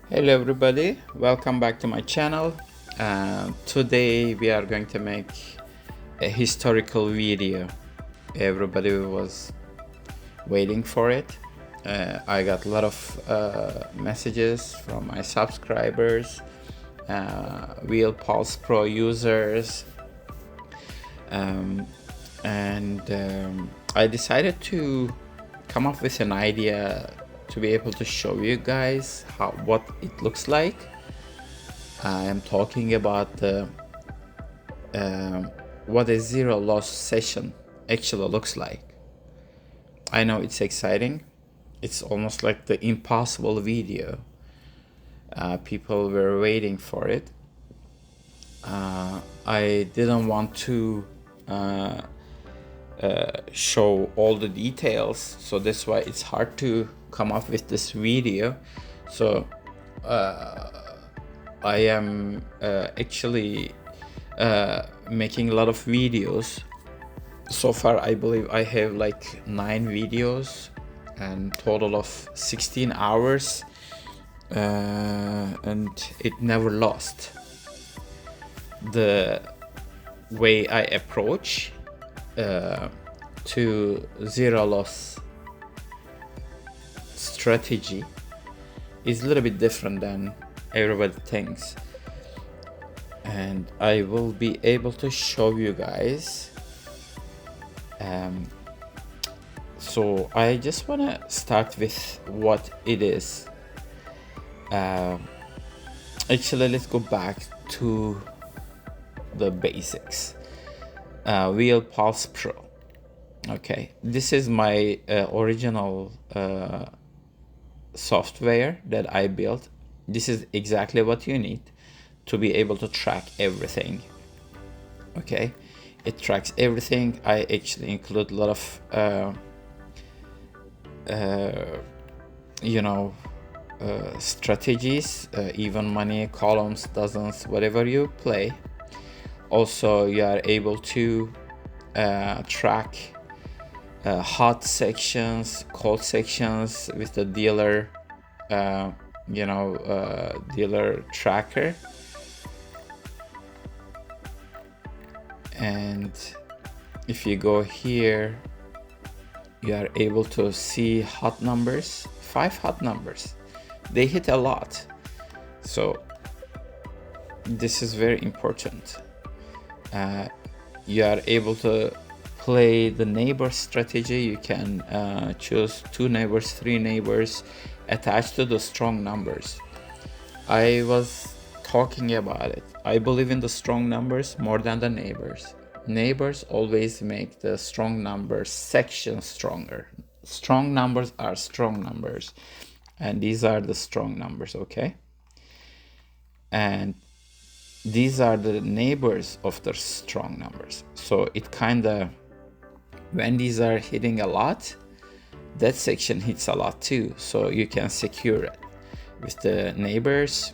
Hello everybody, welcome back to my channel. Today we are going to make a historical video. Everybody was waiting for it. I got a lot of messages from my subscribers, Wheel Pulse Pro users, and I decided to come up with an idea to be able to show you guys what it looks like. I am talking about what a zero loss session actually looks like. I know it's exciting. It's almost like the impossible video. People were waiting for it. I didn't want to show all the details, so that's why it's hard to come up with this video. So I am actually making a lot of videos. So far I believe I have like 9 videos and total of 16 hours, and it never lost. The way I approach to zero loss strategy is a little bit different than everybody thinks, and I will be able to show you guys. So I just want to start with what it is. Actually, let's go back to the basics. Wheel Pulse Pro. Okay, this is my original software that I built. This is exactly what you need to be able to track everything. Okay, it tracks everything. I actually include a lot of strategies, even money, columns, dozens, whatever you play. Also, you are able to track hot sections, cold sections with the dealer, dealer tracker. And if you go here, you are able to see hot numbers, 5 hot numbers. They hit a lot. So this is very important. You are able to play the neighbor strategy. You can choose 2 neighbors, 3 neighbors attached to the strong numbers. I was talking about it. I believe in the strong numbers more than the neighbors. Neighbors always make the strong numbers section stronger. Strong numbers are strong numbers, and these are the strong numbers, okay? And these are the neighbors of the strong numbers. So it kind of, when these are hitting a lot, that section hits a lot too. So you can secure it with the neighbors.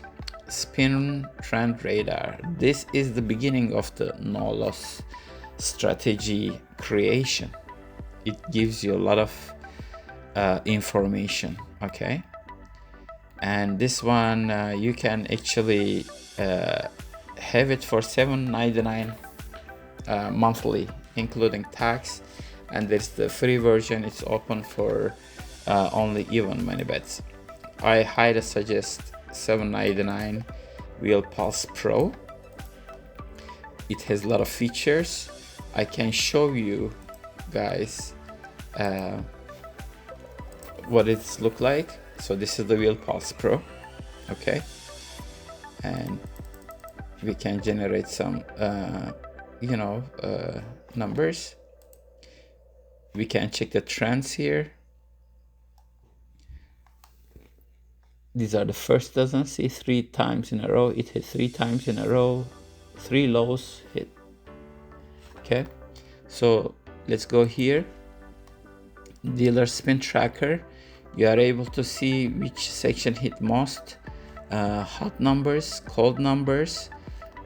Spin trend radar. This is the beginning of the no loss strategy creation. It gives you a lot of information, okay? And this one you can actually have it for $7.99 monthly, including tax. And there's the free version. It's open for only even money bets. I highly suggest $7.99 Wheel Pulse Pro. It has a lot of features. I can show you guys what it's look like. So this is the Wheel Pulse Pro, okay? And we can generate some numbers. We can check the trends here. These are the first dozen. See, 3 times in a row. It hit 3 times in a row. 3 lows hit. Okay, so let's go here. Dealer spin tracker. You are able to see which section hit most. Hot numbers, cold numbers.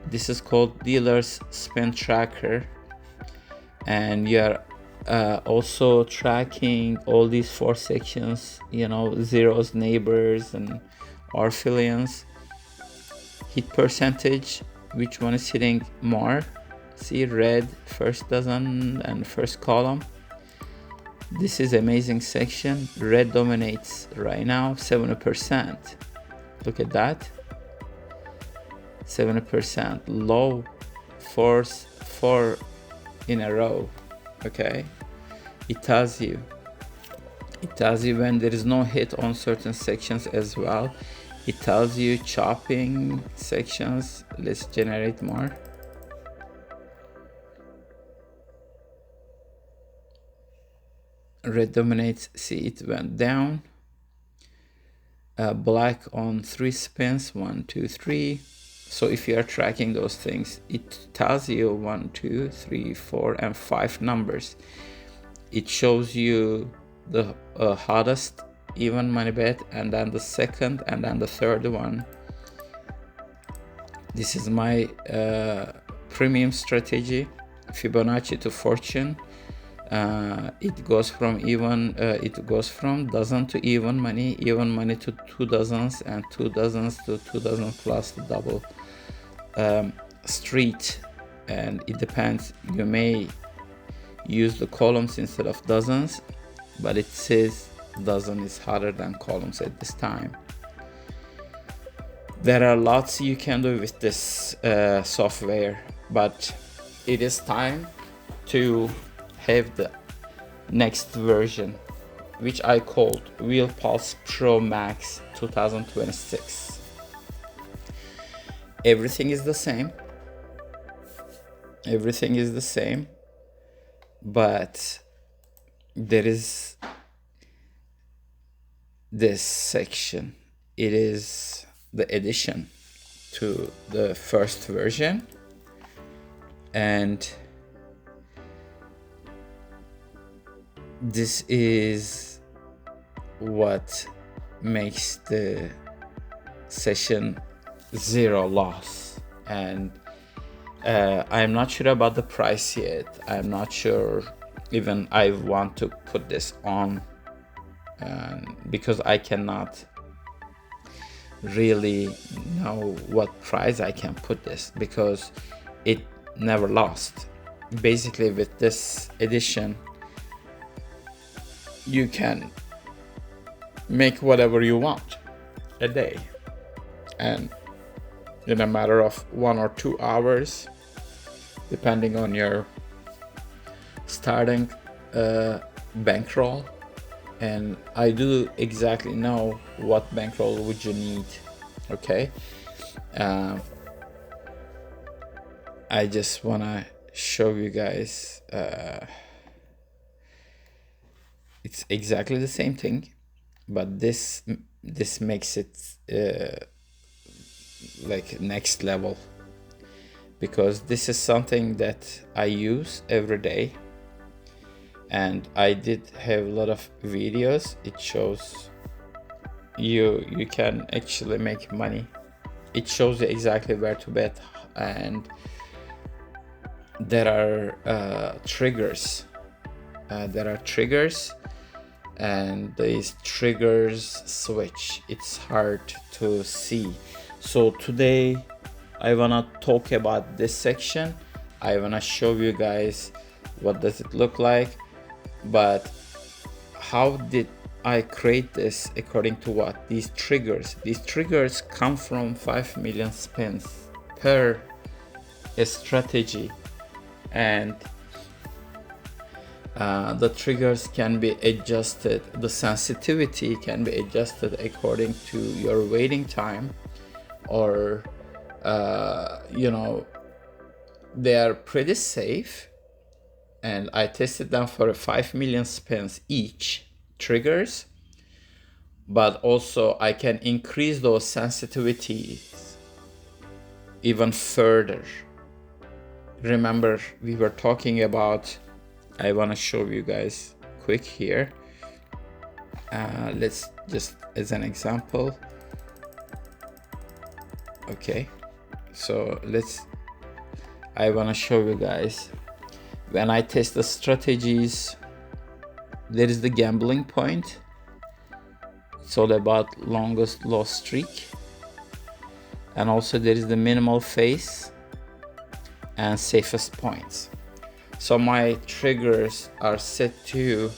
This is called dealer's spin tracker, and you are also tracking all these 4 sections, zeros, neighbors, and orphilians, hit percentage, which one is hitting more. See, red first dozen and first column. This is amazing section. Red dominates right now, 70%. Look at that, 70%. Low, four in a row. Okay, it tells you when there is no hit on certain sections as well. It tells you chopping sections. Let's generate more. Red dominates. See, it went down. Black on 3 spins, 1, 2, 3. So if you are tracking those things, it tells you 1, 2, 3, 4, and 5 numbers. It shows you the hottest even money bet, and then the second, and then the third one. This is my premium strategy, Fibonacci to fortune. It goes from dozen to even money to 2 dozens, and 2 dozens to 2 dozen plus the double street. And it depends, you may use the columns instead of dozens, but it says dozen is hotter than columns at this time. There are lots you can do with this software, but it is time to have the next version, which I called Wheel Pulse Pro Max 2026. Everything is the same, but there is this section. It is the addition to the first version, and this is what makes the session 0 loss. And I'm not sure about the price yet. I'm not sure even I want to put this on, because I cannot really know what price I can put this, because it never lost. Basically, with this edition, you can make whatever you want a day, and in a matter of 1 or 2 hours, depending on your starting bankroll. And I do exactly know what bankroll would you need. Okay, I just wanna show you guys. It's exactly the same thing, but this makes it like next level, because this is something that I use every day, and I did have a lot of videos. It shows you can actually make money. It shows you exactly where to bet, and there are triggers. And these triggers switch. It's hard to see. So today I wanna talk about this section. I wanna show you guys what does it look like, but how did I create this according to what? These triggers come from 5 million spins per strategy, and the triggers can be adjusted. The sensitivity can be adjusted according to your waiting time, or they are pretty safe. And I tested them for 5 million spins each triggers, but also I can increase those sensitivities even further. Remember, we were talking about, I want to show you guys quick here. Let's just as an example. Okay, so I want to show you guys when I test the strategies. There is the gambling point. it's all about longest loss streak, and also there is the minimal phase and safest points. So my triggers are set to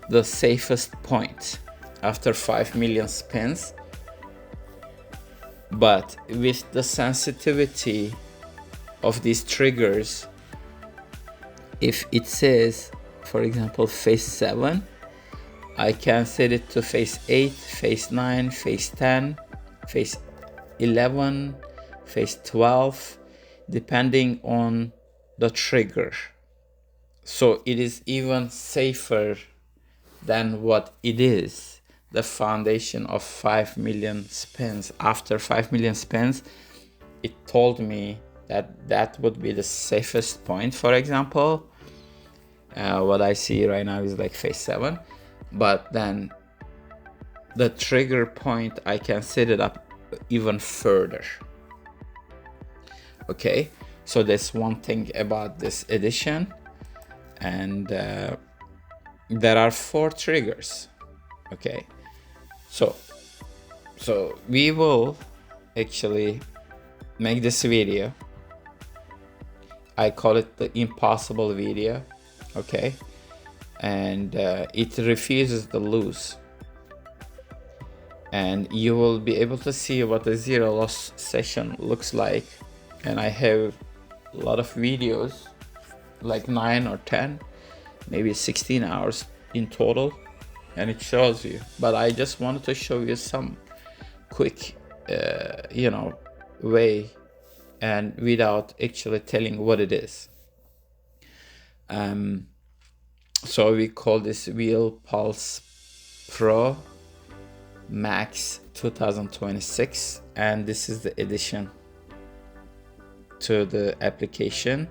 the safest point after 5 million spins, but with the sensitivity of these triggers, if it says, for example, phase 7, I can set it to phase 8, phase 9, phase 10, phase 11, phase 12, depending on the trigger. So it is even safer than what it is, the foundation of 5 million spins. After 5 million spins, it told me that that would be the safest point. For example, what I see right now is like phase 7, but then the trigger point, I can set it up even further. Okay, so that's one thing about this edition. And there are 4 triggers. Okay, so we will actually make this video. I call it the impossible video. Okay, and it refuses the lose, and you will be able to see what the zero loss session looks like. And I have a lot of videos, like 9 or 10, maybe 16 hours in total, and it shows you. But I just wanted to show you some quick way, and without actually telling what it is. So we call this Wheel Pulse Pro Max 2026, and this is the addition to the application.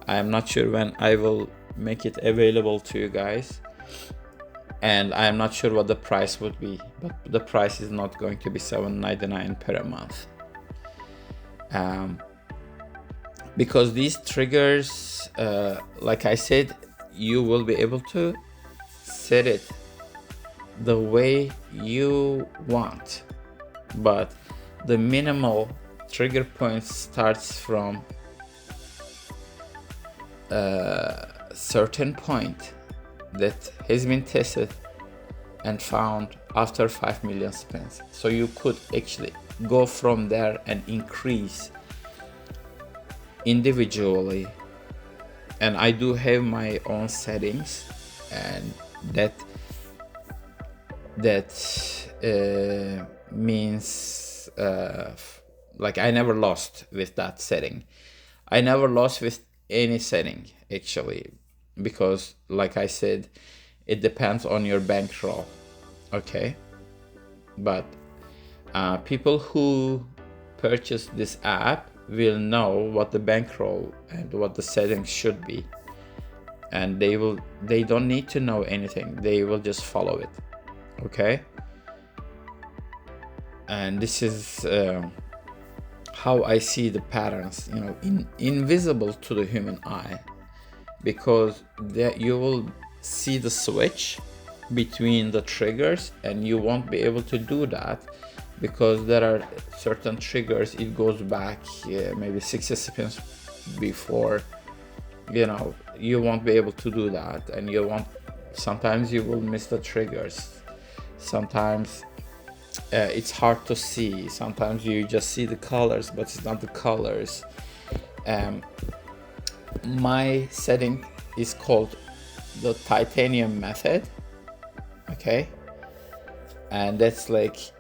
I am not sure when I will make it available to you guys, and I am not sure what the price would be, but the price is not going to be $7.99 per month, because these triggers, like I said, you will be able to set it the way you want, but the minimal trigger point starts from a certain point that has been tested and found after 5 million spins. So you could actually go from there and increase individually. And I do have my own settings, and that means like I never lost with that setting. I never lost with any setting actually, because like I said, it depends on your bankroll. Okay, but people who purchase this app will know what the bankroll and what the settings should be, and they don't need to know anything, they will just follow it. Okay, and this is how I see the patterns, invisible to the human eye, because you will see the switch between the triggers, and you won't be able to do that because there are certain triggers, it goes back maybe 6 spins before, you won't be able to do that, and sometimes you will miss the triggers, sometimes it's hard to see, sometimes you just see the colors but it's not the colors. My setting is called the titanium method. Okay, and that's like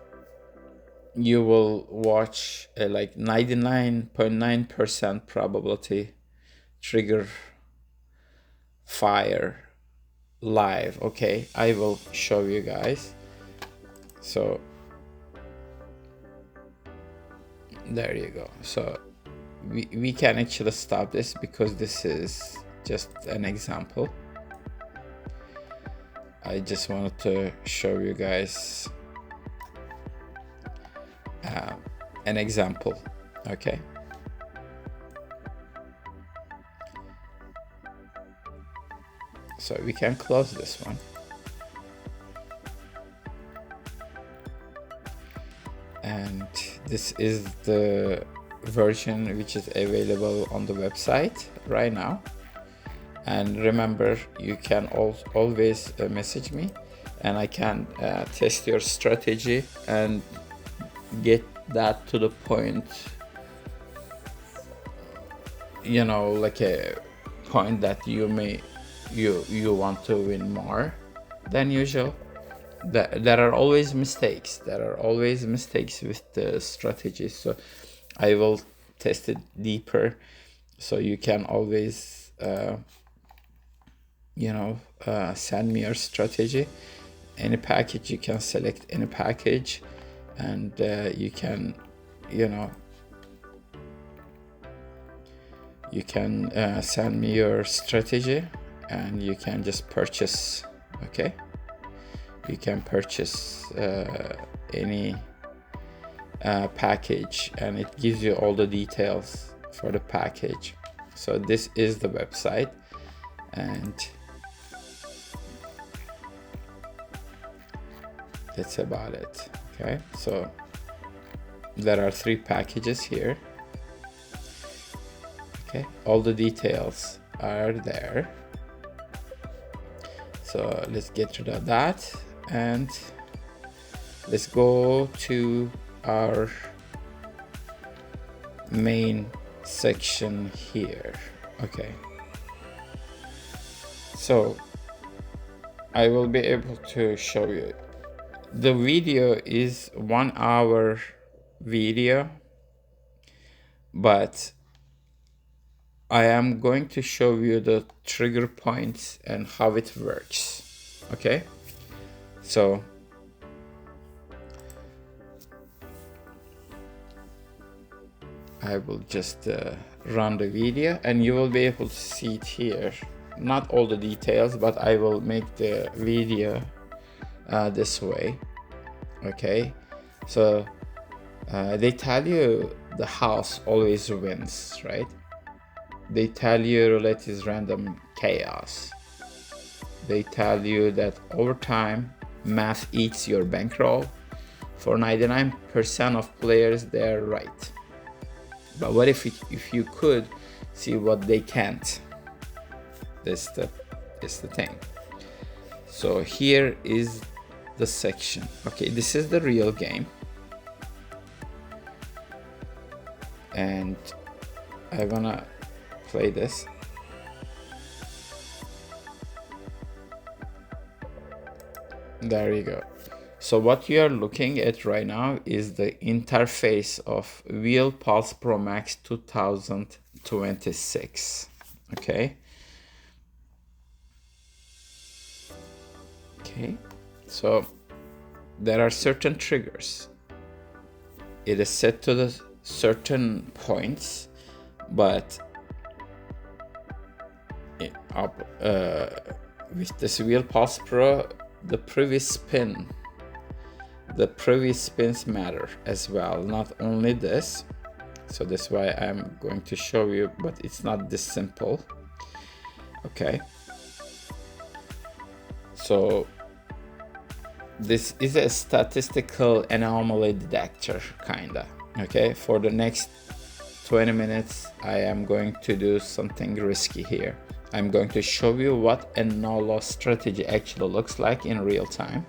you will watch like 99.9% probability trigger fire live. Okay, I will show you guys. So there you go. So we can actually stop this because this is just an example. I just wanted to show you guys an example. Okay, so we can close this one. and this is the version which is available on the website right now. And remember, you can always message me, and I can test your strategy and get that to the point, you know, like a point that you want to win more than usual. There are always mistakes. There are always mistakes with the strategy. So I will test it deeper. So you can always, send me your strategy. Any package, you can select any package, and you can, send me your strategy, and you can just purchase. Okay. You can purchase any package, and it gives you all the details for the package. So this is the website, and that's about it. Okay, so there are 3 packages here. Okay, all the details are there. So let's get rid of that, and let's go to our main section here. Okay, so I will be able to show you. The video is 1 hour video, but I am going to show you the trigger points and how it works. Okay, so I will just run the video, and you will be able to see it here. Not all the details, but I will make the video this way. Okay, so they tell you the house always wins, right? They tell you roulette is random chaos. They tell you that over time, math eats your bankroll. For 99% of players, they're right. But what if you could see what they can't? This is the thing. So here is the section. Okay, this is the real game. And I wanna play this. There you go. So what you are looking at right now is the interface of Wheel Pulse Pro Max 2026. Okay. Okay. So there are certain triggers. It is set to the certain points, but with this Wheel Pulse Pro, the previous spins matter as well, not only this. So that's why I'm going to show you, but it's not this simple. Okay, so this is a statistical anomaly detector, kinda. Okay, for the next 20 minutes I am going to do something risky here. I'm going to show you what a no-loss strategy actually looks like in real time.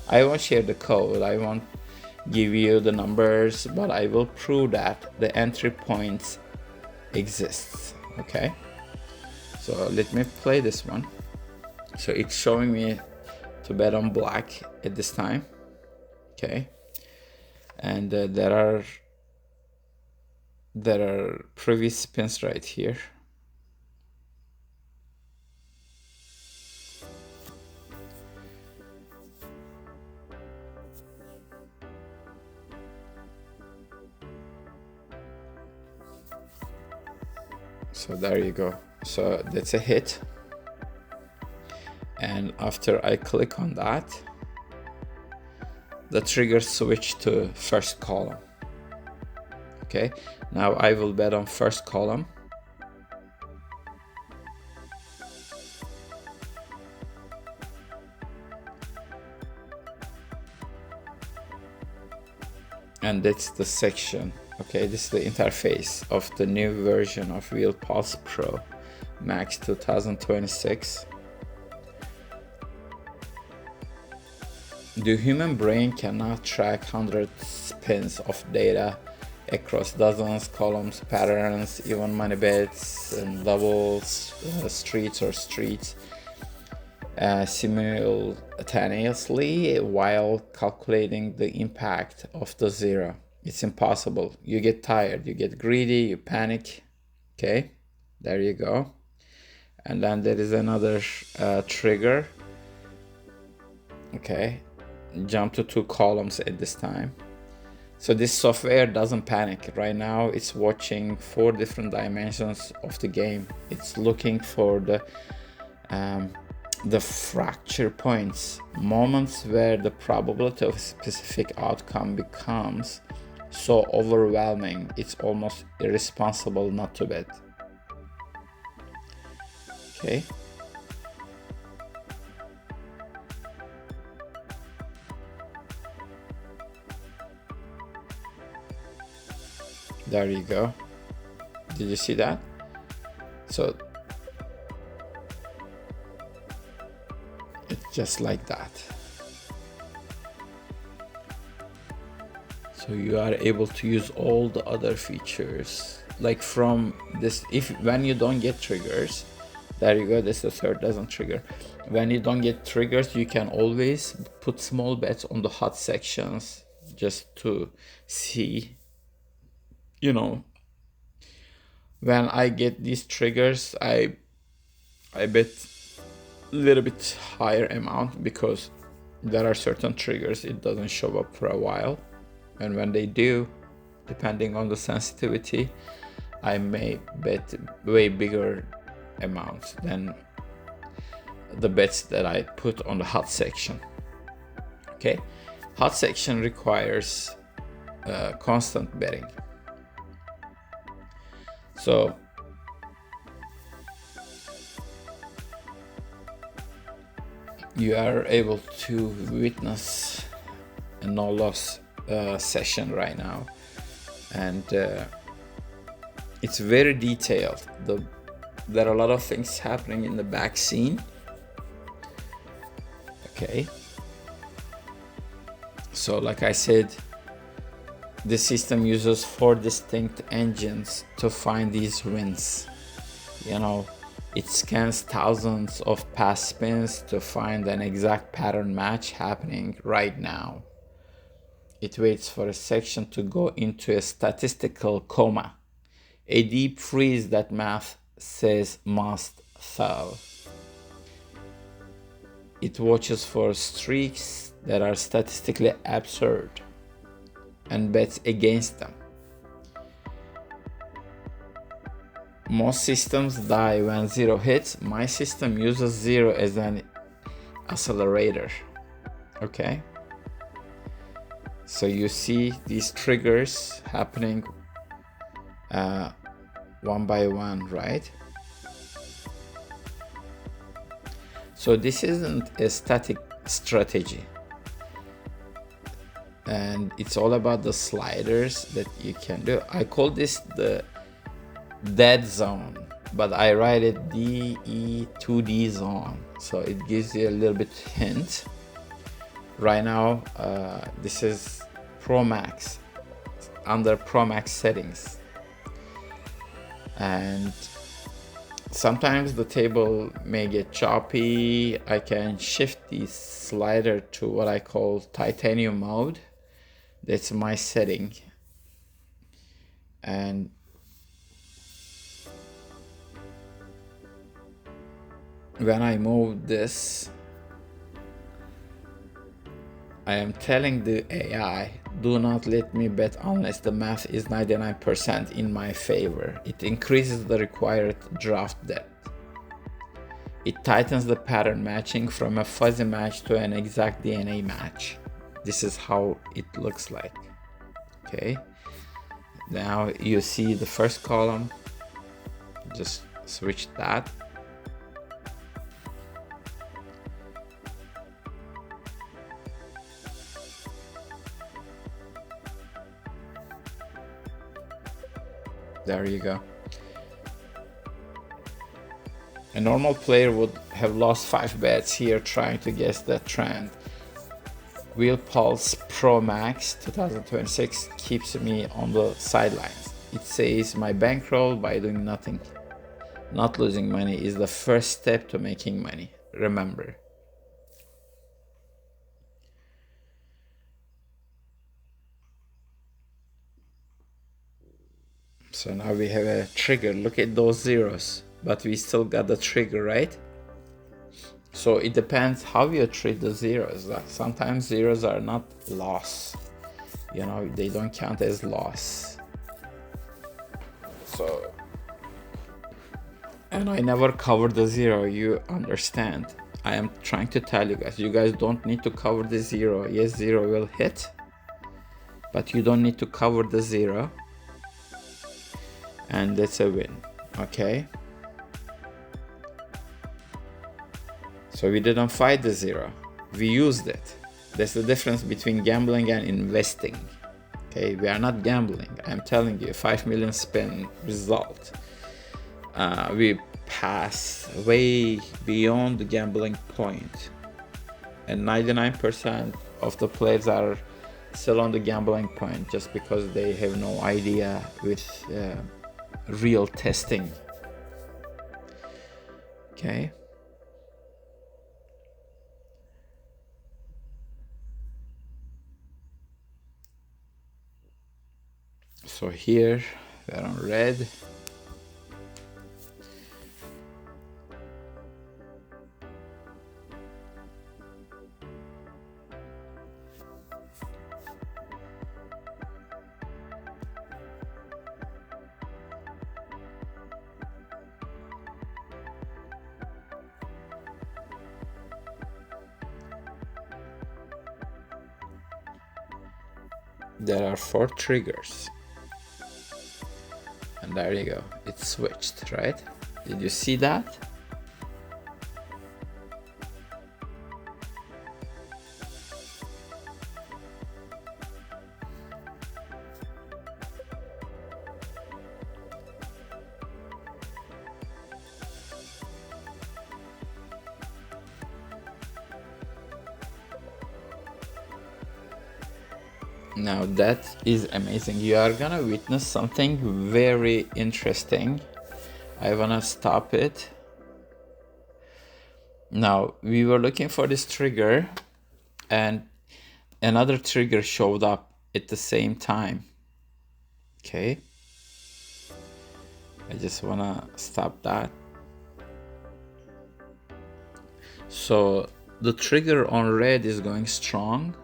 I won't share the code, I won't give you the numbers, but I will prove that the entry points exist. Okay, so let me play this one. So it's showing me to bet on black at this time. Okay, and there are previous spins right here. So there you go. So that's a hit. And after I click on that, the trigger switched to first column. Okay, now I will bet on first column. and that's the section. Okay, this is the interface of the new version of Wheel Pulse Pro Max 2026. The human brain cannot track hundreds spins of data across dozens, columns, patterns, even money bets and doubles, streets simultaneously while calculating the impact of the zero. It's impossible. You get tired, you get greedy, you panic. Okay, there you go. And then there is another trigger. Okay, jump to 2 columns at this time. So this software doesn't panic. Right now it's watching 4 different dimensions of the game. It's looking for the fracture points, moments where the probability of a specific outcome becomes so overwhelming it's almost irresponsible not to bet. Okay. There you go. Did you see that? So it's just like that. So you are able to use all the other features, like from this. When you don't get triggers, there you go, this is the third doesn't trigger. When you don't get triggers, you can always put small bets on the hot sections just to see, you know, when I get these triggers, I bet a little bit higher amount, because there are certain triggers it doesn't show up for a while, and when they do, depending on the sensitivity, I may bet way bigger amounts than the bets that I put on the hot section. Okay, hot section requires constant betting. So you are able to witness a no loss session right now, and it's very detailed. There are a lot of things happening in the back scene. Okay, so like I said, the system uses 4 distinct engines to find these wins. You know, it scans thousands of past spins to find an exact pattern match happening right now. It waits for a section to go into a statistical coma, a deep freeze that math says must thaw. It watches for streaks that are statistically absurd and bets against them. Most systems die when 0 hits. My system uses 0 as an accelerator. Okay, so you see these triggers happening one by one, right? So this isn't a static strategy, and it's all about the sliders that you can do. I call this the dead zone, but I write it DE2D zone, so it gives you a little bit hint. Right now this is Pro Max, under Pro Max settings, and sometimes the table may get choppy. I can shift the slider to what I call titanium mode. That's my setting, and when I move this, I am telling the AI, do not let me bet unless the math is 99% in my favor. It increases the required draft depth. It tightens the pattern matching from a fuzzy match to an exact DNA match. This is how it looks like. Okay, now you see the first column, just switch that. There you go. A normal player would have lost 5 bets here trying to guess that trend. Wheel Pulse Pro Max 2026 keeps me on the sidelines. It says my bankroll by doing nothing, not losing money, is the first step to making money. Remember. So now we have a trigger. Look at those zeros, but we still got the trigger, right? So it depends how you treat the zeros. Like sometimes zeros are not loss, you know, they don't count as loss. So, and I never covered the zero, you understand. I am trying to tell you guys don't need to cover the zero. Yes, zero will hit, but you don't need to cover the zero, and that's a win. Okay, so we didn't fight the zero, we used it. That's the difference between gambling and investing. Okay, we are not gambling. I'm telling you, 5 million spin result. We pass way beyond the gambling point, and 99% of the players are still on the gambling point just because they have no idea with real testing. Okay. So here we're on red. There are 4 triggers. And there you go, it switched, right? Did you see that? Now that is amazing. You are gonna witness something very interesting. I wanna stop it. Now we were looking for this trigger and another trigger showed up at the same time. Okay, I just wanna stop that. So the trigger on red is going strong,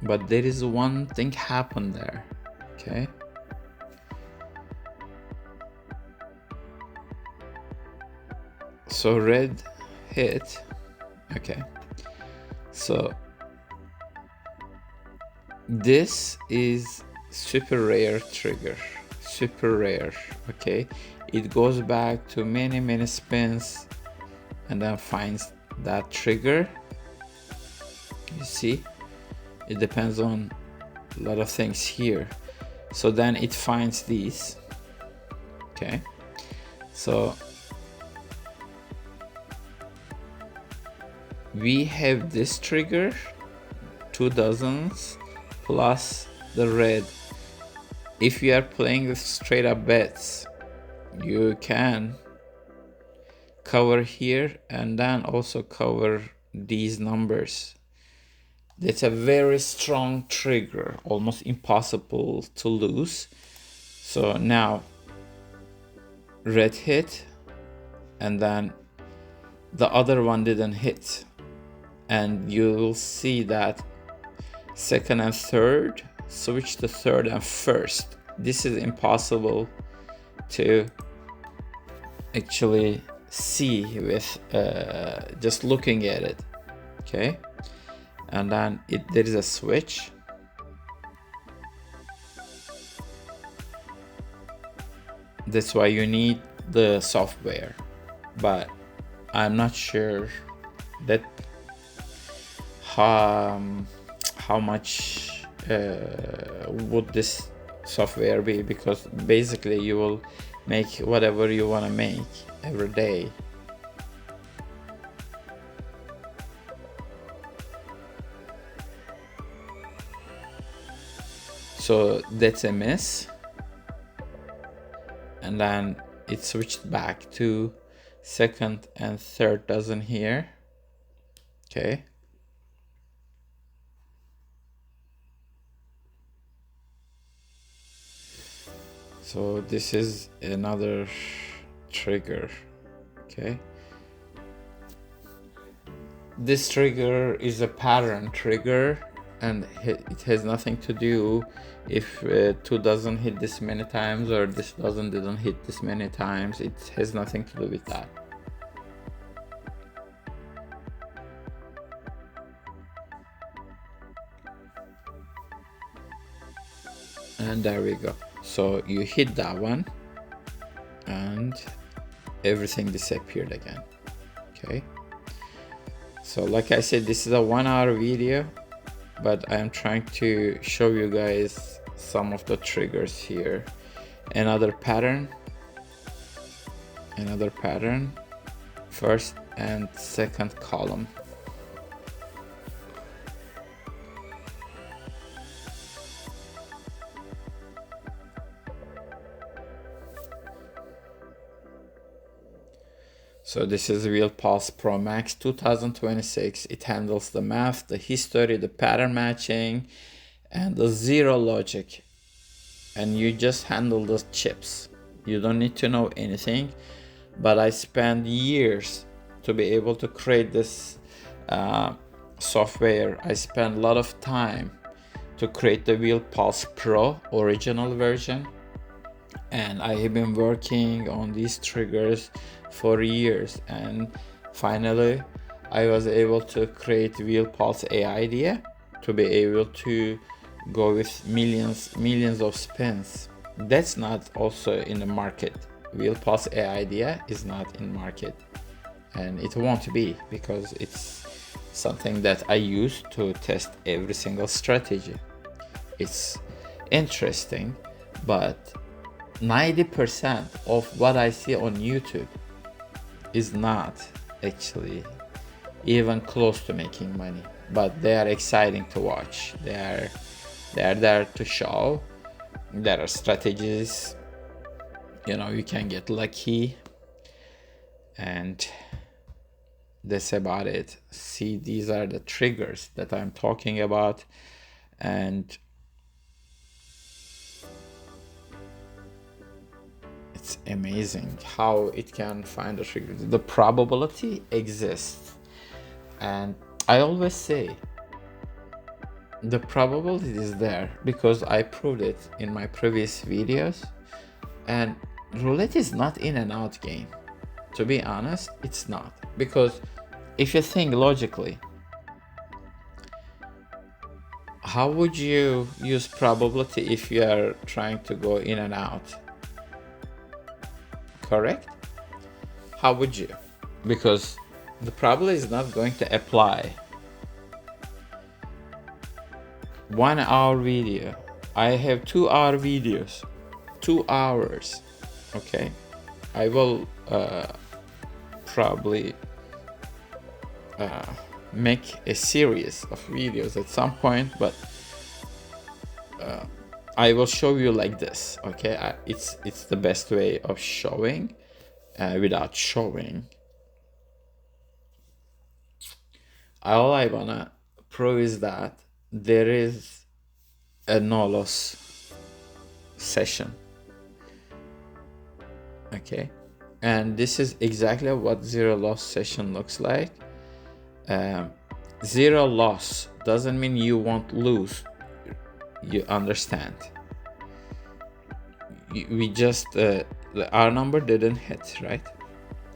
but there is one thing happened there. Okay, so red hit. Okay, so this is super rare trigger, super rare. Okay, it goes back to many spins and then finds that trigger. You see, it depends on a lot of things here. So then it finds these. Okay, so we have this trigger, 2 dozens plus the red. If you are playing with straight up bets, you can cover here and then also cover these numbers. That's a very strong trigger, almost impossible to lose. So now red hit and then the other one didn't hit, and you'll see that second and third switch to third and first. This is impossible to actually see with just looking at it. Okay, and then there is a switch. That's why you need the software, but I'm not sure that how much would this software be, because basically you will make whatever you want to make every day. So that's a miss, and then it switched back to second and third dozen here. Okay, so this is another trigger. Okay, this trigger is a pattern trigger, and it has nothing to do if 2 doesn't hit this many times or this didn't hit this many times. It has nothing to do with that. And there we go. So you hit that one and everything disappeared again. Okay, so like I said, this is a 1 hour video, but I am trying to show you guys some of the triggers here. Another pattern, first and second column. So this is Real Pulse Pro Max 2026. It handles the math, the history, the pattern matching, and the zero logic. And you just handle the chips. You don't need to know anything. But I spent years to be able to create this software. I spent a lot of time to create the Real Pulse Pro original version. And I have been working on these triggers for years, and finally I was able to create Real Pulse AI idea to be able to go with millions of spins. That's not also in the market. Real Pulse AI idea is not in market, and it won't be, because it's something that I use to test every single strategy. It's interesting, but 90% of what I see on YouTube is not actually even close to making money, but they are exciting to watch. They are there to show there are strategies, you know, you can get lucky, and that's about it. See, these are the triggers that I'm talking about, and it's amazing how it can find a trigger. The probability exists, and I always say the probability is there because I proved it in my previous videos. And roulette is not in and out game. To be honest, it's not, because if you think logically, how would you use probability if you are trying to go in and out? Correct? How would you? Because the probability is not going to apply. 1 hour video. I have 2 hour videos. 2 hours. Okay. I will probably make a series of videos at some point, but I will show you like this. Okay, it's the best way of showing without showing. All I wanna prove is that there is a no loss session. Okay, and this is exactly what zero loss session looks like. Zero loss doesn't mean you won't lose. You understand? We just our number didn't hit, right?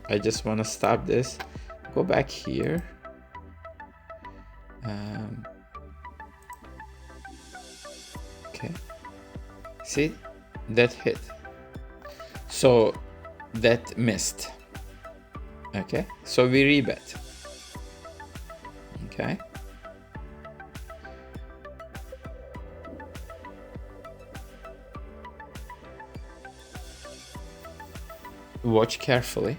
I just want to stop this, go back here, okay, see, that hit, so that missed. Okay, so we rebet. Okay, watch carefully.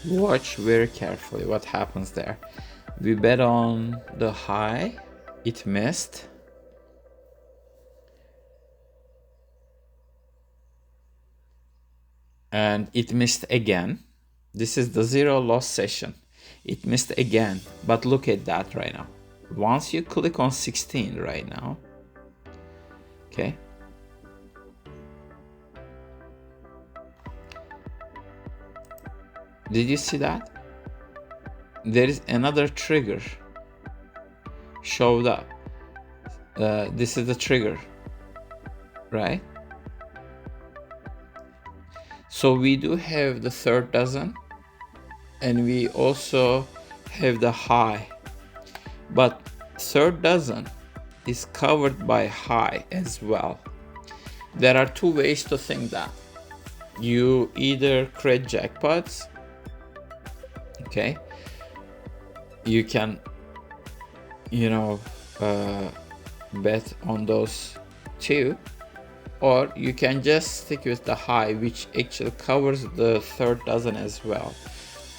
Watch very carefully what happens there. We bet on the high, it missed. And it missed again. This is the zero loss session. It missed again, but look at that right now. Once you click on 16 right now, okay, did you see that? There is another trigger showed up. This is the trigger, right? So we do have the third dozen, and we also have the high, but third dozen is covered by high as well. There are two ways to think that. You either create jackpots, okay, you can, you know, bet on those two, or you can just stick with the high, which actually covers the third dozen as well.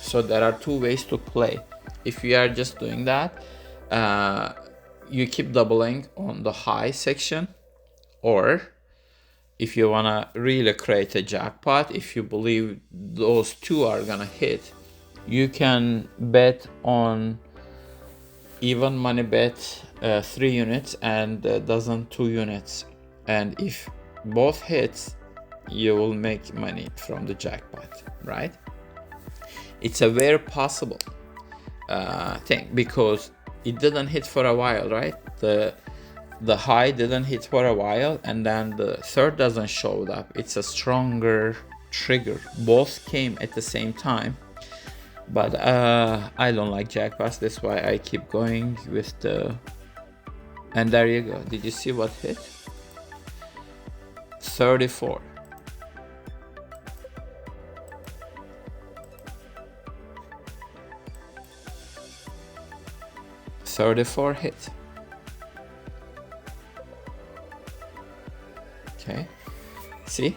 So there are two ways to play. If you are just doing that, you keep doubling on the high section, or if you wanna really create a jackpot, if you believe those two are gonna hit, you can bet on even money bet 3 units and dozen 2 units, and if both hits, you will make money from the jackpot, right? It's a very possible thing, because it didn't hit for a while, right? The high didn't hit for a while, and then the third doesn't show up. It's a stronger trigger. Both came at the same time, but I don't like jackpots. That's why I keep going with the, and there you go. Did you see what hit? 34. $34 hit. Okay, see,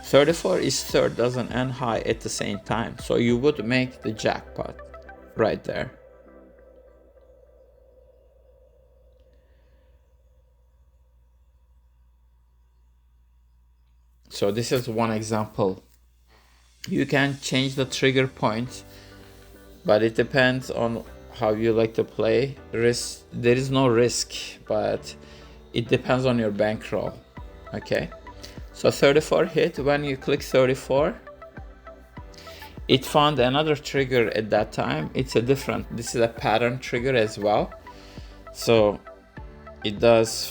34 is third dozen and high at the same time, so you would make the jackpot right there. So this is one example. You can change the trigger point, but it depends on how you like to play. Risk, there is no risk, but it depends on your bankroll. Okay, so 34 hit. When you click 34, it found another trigger at that time. It's a different, this is a pattern trigger as well. So it does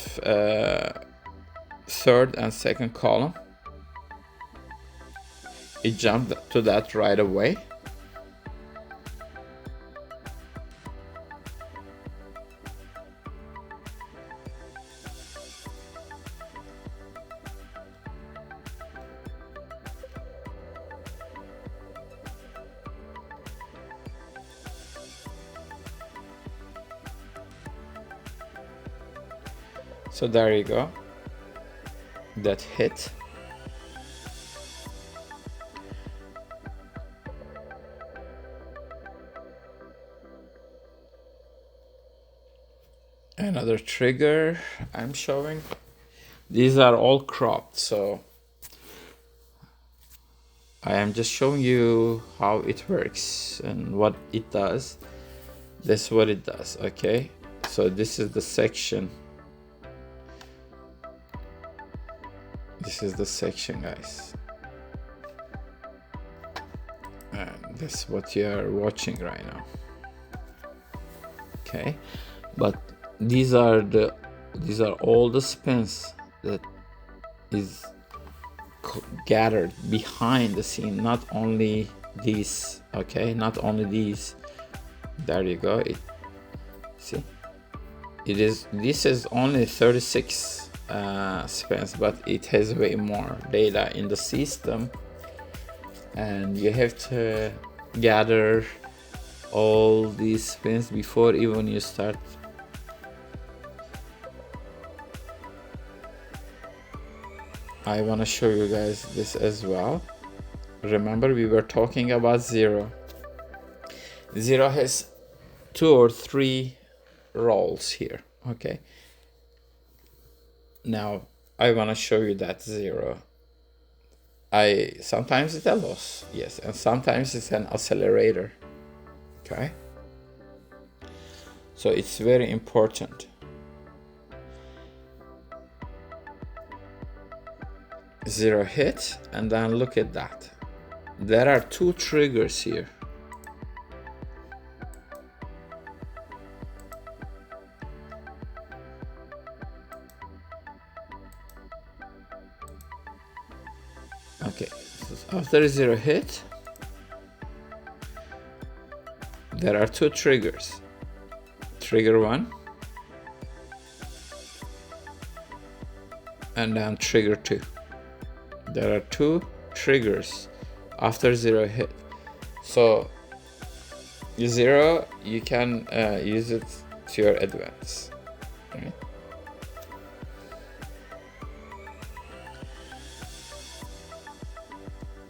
third and second column. It jumped to that right away. So there you go, that hit. Another trigger I'm showing. These are all cropped, so I am just showing you how it works and what it does. That's what it does, okay? So this is the section. This is the section, guys. And that's what you are watching right now. Okay, but these are all the spins that is gathered behind the scene, not only these, okay, not only these. There you go. See, this is only 36 spins, but it has way more data in the system, and you have to gather all these spins before even you start. I want to show you guys this as well. Remember, we were talking about zero. Zero has 2 or 3 rolls here. Okay. Now I want to show you that zero. Sometimes it's a loss, yes, and sometimes it's an accelerator. Okay. So it's very important. Zero hit, and then look at that. There are 2 triggers here. Okay, so after zero hit, there are 2 triggers. Trigger 1 and then trigger 2. There are 2 triggers after zero hit. So zero, you can use it to your advantage. Right?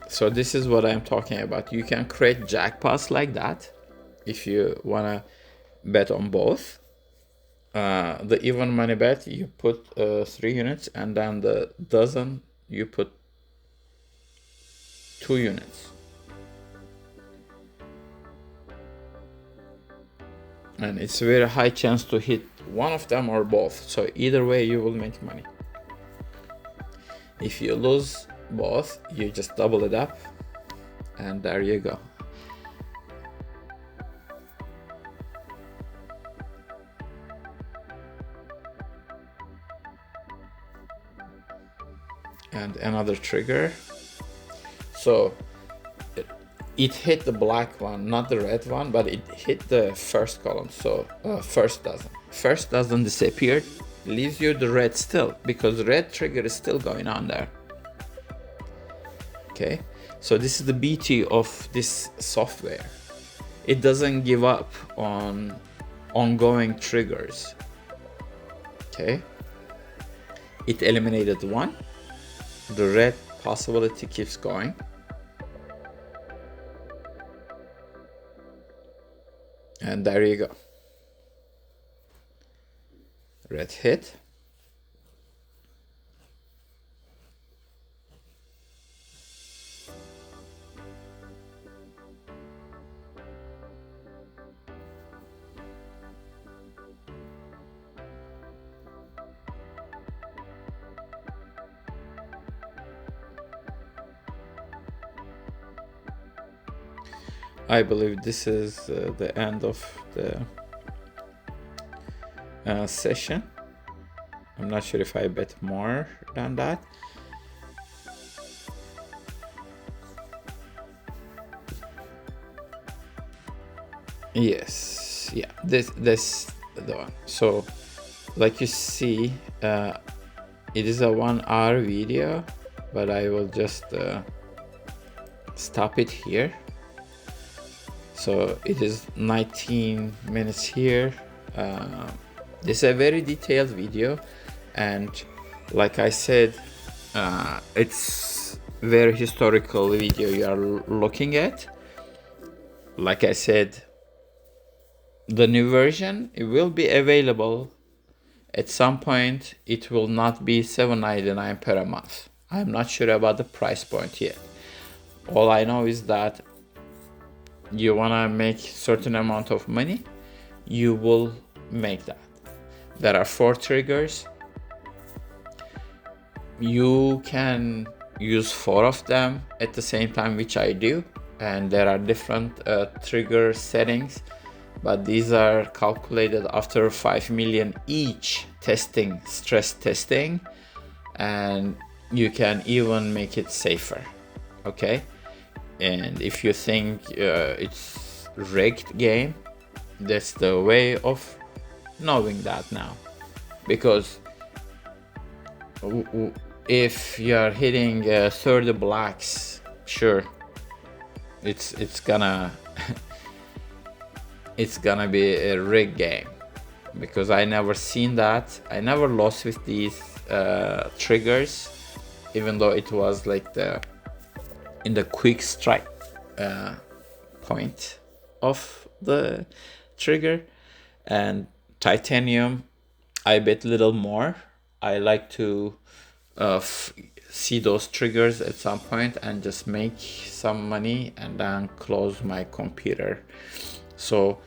So this is what I'm talking about. You can create jackpots like that if you wanna bet on both. The even money bet, you put 3 units, and then the dozen, you put 2 units. And it's a very high chance to hit one of them or both. So either way, you will make money. If you lose both, you just double it up, and there you go. And another trigger. So it hit the black one, not the red one, but it hit the first column. So first dozen disappeared, leaves you the red still, because red trigger is still going on there. Okay, so this is the beauty of this software. It doesn't give up on ongoing triggers. Okay, it eliminated one. The red possibility keeps going. And there you go. Red hit. I believe this is the end of the session. I'm not sure if I bet more than that. Yes, yeah, this the one. So like you see, it is a 1 hour video, but I will just stop it here. So it is 19 minutes here. This is a very detailed video, and like I said, it's very historical video you are looking at. Like I said, the new version, it will be available at some point. It will not be $7.99 per month. I'm not sure about the price point yet. All I know is that you want to make certain amount of money, you will make that. There are 4 triggers. You can use 4 of them at the same time, which I do, and there are different trigger settings, but these are calculated after 5 million each testing, stress testing, and you can even make it safer. Okay, and if you think it's rigged game, that's the way of knowing that now, because if you're hitting 30 blacks, sure, it's gonna it's gonna be a rigged game, because I never seen that. I never lost with these triggers. even though it was like in the quick strike point of the trigger. And titanium, I bet little more. I like to see those triggers at some point and just make some money and then close my computer. So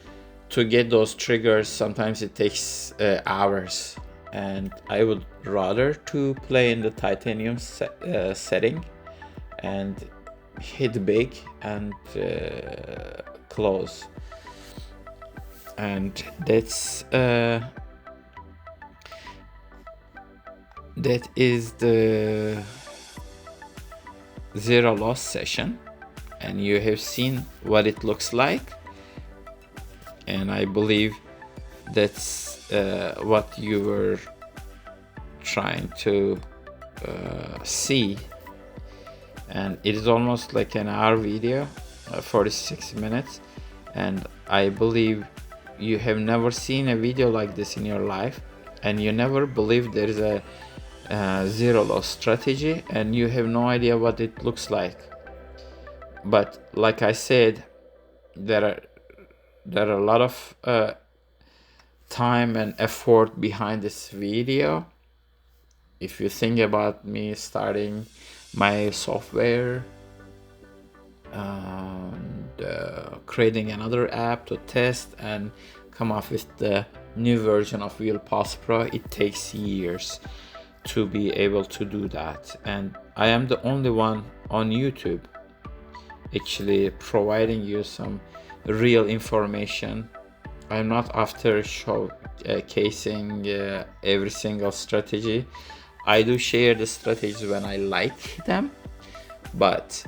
to get those triggers, sometimes it takes hours, and I would rather to play in the titanium setting and hit big and close. And that is the zero loss session, and you have seen what it looks like, and I believe that's what you were trying to see. And it is almost like an hour video, 46 minutes, and I believe you have never seen a video like this in your life, and you never believe there is a zero loss strategy, and you have no idea what it looks like. But like I said, there are a lot of time and effort behind this video. If you think about me starting my software and creating another app to test and come up with the new version of Wheel Pass Pro, it takes years to be able to do that. And I am the only one on YouTube actually providing you some real information. I'm not after showcasing every single strategy. I do share the strategies when I like them, but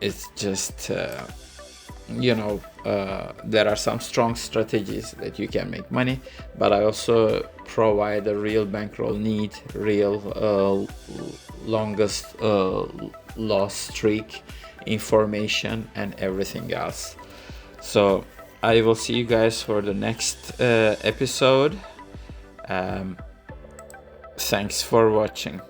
it's just there are some strong strategies that you can make money, but I also provide a real bankroll need, real longest loss streak information and everything else. So I will see you guys for the next episode. Thanks for watching.